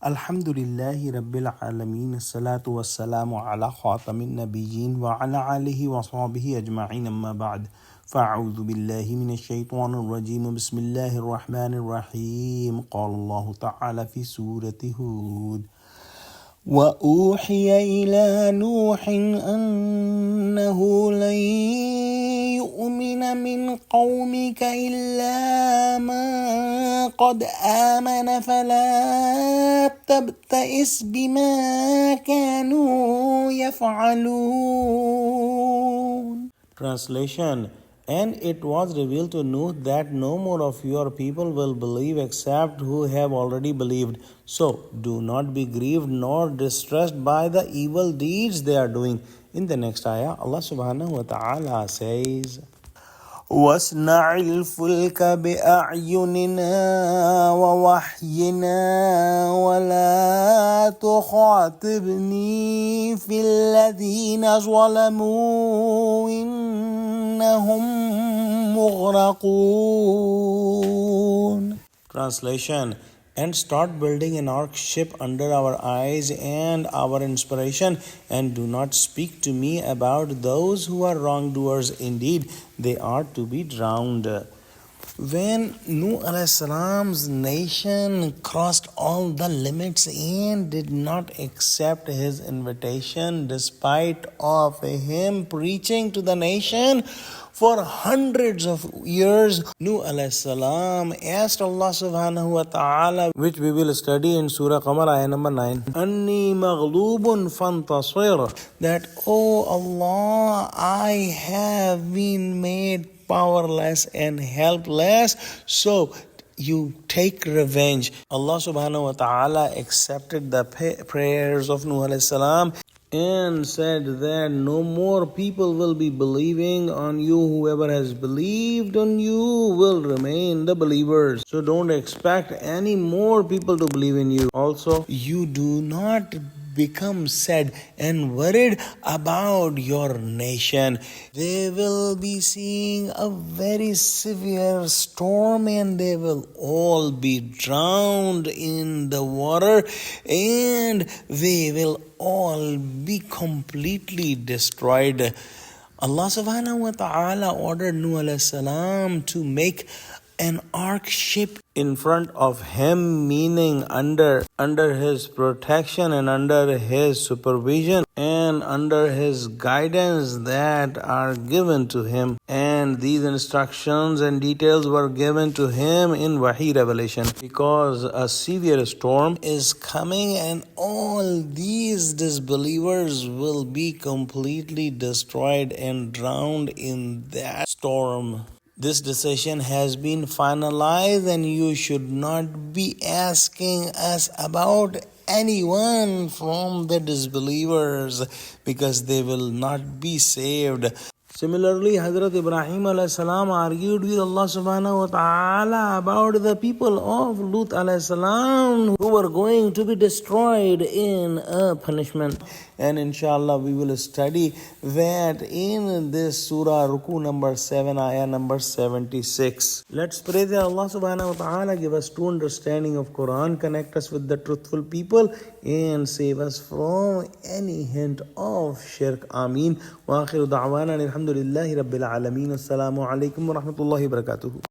Alhamdulillahi Rabbil Alameen. As-salatu was-salamu ala khatamin nabiyyin wa ala alihi wa sahbihi ajma'in amma ba'd. فأعوذ بالله من الشيطان الرجيم بسم الله الرحمن الرحيم قال الله تعالى في سورة هود وأوحي إلى نوح أنه لن يؤمن من قومك إلا من قد آمن فلا تبتئس بما كانوا يفعلون. Translation. And it was revealed to Nuh that no more of your people will believe except who have already believed. So do not be grieved nor distressed by the evil deeds they are doing. In the next ayah, Allah subhanahu wa ta'ala says, واصنع الفلك بأعيننا ووحينا ولا تخاطبني في الذين ظلموا إنهم مغرقون. Translation. And start building an ark ship under our eyes and our inspiration, and do not speak to me about those who are wrongdoers. Indeed, they are to be drowned. When Nuh alayhi salam's nation crossed all the limits and did not accept his invitation despite of him preaching to the nation for hundreds of years, Nuh alayhi salam asked Allah subhanahu wa ta'ala, which we will study in Surah Qamar ayah number 9, Anni maghlubun fantasir, that, oh Allah, I have been made powerless and helpless, so you take revenge. Allah subhanahu wa ta'ala accepted the prayers of Nuh alayhi salam and said that no more people will be believing on you. Whoever has believed on you will remain the believers. So don't expect any more people to believe in you. Also, you do not become sad and worried about your nation. They will be seeing a very severe storm and they will all be drowned in the water and they will all be completely destroyed. Allah subhanahu wa ta'ala ordered Nuh alayhi salam to make an ark ship in front of him, meaning under his protection and under his supervision and under his guidance that are given to him. And these instructions and details were given to him in Wahi revelation, because a severe storm is coming and all these disbelievers will be completely destroyed and drowned in that storm. This decision has been finalized and you should not be asking us about anyone from the disbelievers, because they will not be saved. Similarly, Hazrat Ibrahim alayhi salam argued with Allah subhanahu wa ta'ala about the people of Lut alayhi salam who were going to be destroyed in a punishment. And inshallah we will study that in this surah Ruku number 7, ayah number 76. Let's pray that Allah subhanahu wa ta'ala give us true understanding of Quran, connect us with the truthful people and save us from any hint of shirk. Ameen. Wa akhiru da'wana alhamdulillahi rabbil alameen. Assalamu alaikum wa rahmatullahi wa barakatuhu.